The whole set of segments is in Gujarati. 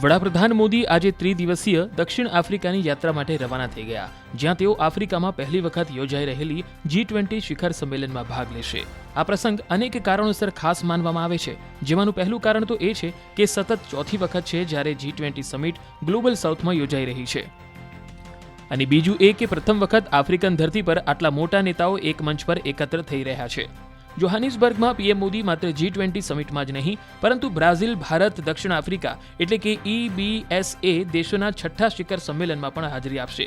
વડાપ્રધાન મોદી આજે ત્રિદિવસીય દક્ષિણ આફ્રિકાની યાત્રા માટે રવાના થઈ ગયા, જ્યાં તેઓ આફ્રિકામાં પહેલી વખત યોજાઈ રહેલી G20 શિખર સંમેલનમાં ભાગ લેશે. આ પ્રસંગ અનેક કારણોસર ખાસ માનવામાં આવે છે, જેમાંનું પહેલું કારણ તો એ છે કે સતત ચોથી વખત છે જ્યારે G20 સમિટ ગ્લોબલ સાઉથમાં યોજાઈ રહી છે. અને બીજું એ કે પ્રથમ વખત આફ્રિકન ધરતી પર આટલા મોટા નેતાઓ એક મંચ પર એકત્ર થઈ રહ્યા છે. જોહાનિસબર્ગમાં પીએમ મોદી માત્ર G20 સમિટમાં જ નહીં, પરંતુ બ્રાઝિલ, ભારત, દક્ષિણ આફ્રિકા એટલે કે EBSA દેશોના છઠ્ઠા શિખર સંમેલનમાં પણ હાજરી આપશે.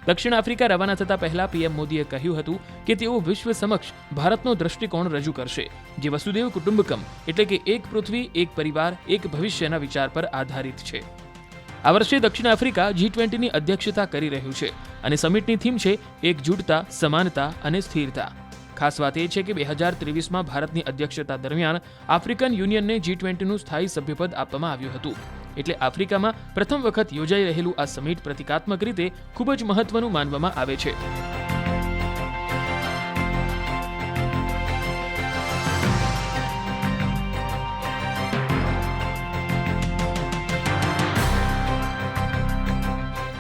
દક્ષિણ આફ્રિકા રવાના થતા પહેલા પીએમ મોદીએ કહ્યું હતું કે તેઓ વિશ્વ સમક્ષ ભારતનો દૃષ્ટિકોણ રજૂ કરશે, જે વસુદેવ કુટુંબકમ એટલે કે એક પૃથ્વી, એક પરિવાર, એક ભવિષ્યના વિચાર પર આધારિત છે. આ વર્ષે દક્ષિણ આફ્રિકા G20ની અધ્યક્ષતા કરી રહ્યું છે અને સમિટની થીમ છે એકજૂટતા, સમાનતા અને સ્થિરતા. ખાસ વાત એ છે કે 2023માં ભારતની અધ્યક્ષતા દરમિયાન આફ્રિકન યુનિયનને G20નું સ્થાયી સભ્યપદ આપવામાં આવ્યું હતું. એટલે આફ્રિકામાં પ્રથમ વખત યોજાઈ રહેલું આ સમિટ પ્રતિકાત્મક રીતે ખૂબ જ મહત્વનું માનવામાં આવે છે.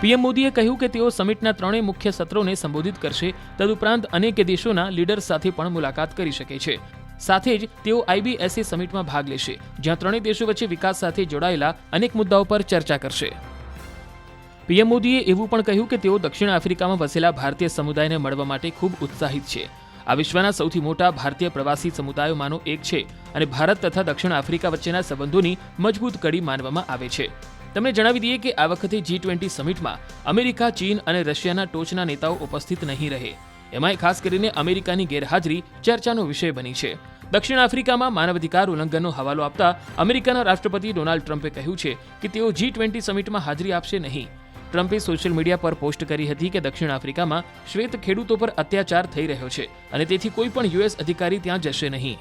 પીએમ મોદીએ કહ્યું કે તેઓ સમિટના ત્રણેય મુખ્ય સત્રોને સંબોધિત કરશે. તદુપરાંત અનેક દેશોના લીડર્સ સાથે પણ મુલાકાત કરી શકે છે. સાથે જ તેઓ IBSA સમિટમાં ભાગ લેશે, જ્યાં ત્રણેય દેશો વચ્ચે વિકાસ સાથે જોડાયેલા અનેક મુદ્દાઓ પર ચર્ચા કરશે. પીએમ મોદીએ એવું પણ કહ્યું કે તેઓ દક્ષિણ આફ્રિકામાં વસેલા ભારતીય સમુદાયને મળવા માટે ખૂબ ઉત્સાહિત છે. આ વિશ્વના સૌથી મોટા ભારતીય પ્રવાસી સમુદાયોમાંનો એક છે અને ભારત તથા દક્ષિણ આફ્રિકા વચ્ચેના સંબંધોની મજબૂત કડી માનવામાં આવે છે. તમને જણાવી દઈએ કે આ વખતે G20 સમિટમાં અમેરિકા, ચીન અને રશિયાના ટોચના નેતાઓ ઉપસ્થિત નહીં રહે. એમાંય ખાસ કરીને અમેરિકાની ગેરહાજરી ચર્ચાનો વિષય બની છે. દક્ષિણ આફ્રિકામાં માનવાધિકાર ઉલ્લંઘનનો હવાલો આપતા અમેરિકાના રાષ્ટ્રપતિ ડોનાલ્ડ ટ્રમ્પે કહ્યું છે કે તેઓ G20 સમિટમાં હાજરી આપશે નહીં. ટ્રમ્પે સોશિયલ મીડિયા પર પોસ્ટ કરી હતી કે દક્ષિણ આફ્રિકામાં શ્વેત ખેડૂતો પર અત્યાચાર થઈ રહ્યો છે અને તેથી કોઈ પણ US અધિકારી ત્યાં જશે નહીં.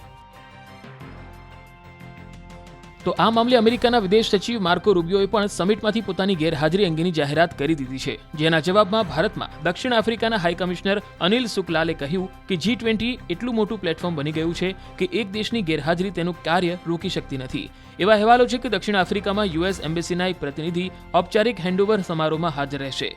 તો આ મામલે અમેરિકાના વિદેશ સચિવ માર્કો રૂબિયોએ પણ સમિટમાંથી પોતાની ગેરહાજરી અંગેની જાહેરાત કરી દીધી છે, જેના જવાબમાં ભારતમાં દક્ષિણ આફ્રિકાના હાઈ કમિશનર અનિલ શુક્લાલે કહ્યું કે G20 એટલું મોટું પ્લેટફોર્મ બની ગયું છે કે એક દેશની ગેરહાજરી તેનું કાર્ય રોકી શકતી નથી. એવા અહેવાલો છે કે દક્ષિણ આફ્રિકામાં US એમ્બેસીના એક પ્રતિનિધિ ઔપચારિક હેન્ડઓવર સમારોહમાં હાજર રહેશે.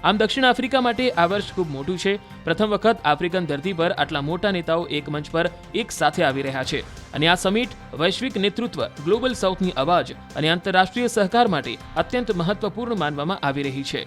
આમ દક્ષિણ આફ્રિકા માટે આ વર્ષ ખૂબ મોટું છે. પ્રથમ વખત આફ્રિકન ધરતી પર આટલા મોટા નેતાઓ એક મંચ પર એક સાથે આવી રહ્યા છે અને આ સમિટ વૈશ્વિક નેતૃત્વ, ગ્લોબલ સાઉથની અવાજ અને આંતરરાષ્ટ્રીય સહકાર માટે અત્યંત મહત્વપૂર્ણ માનવામાં આવી રહી છે.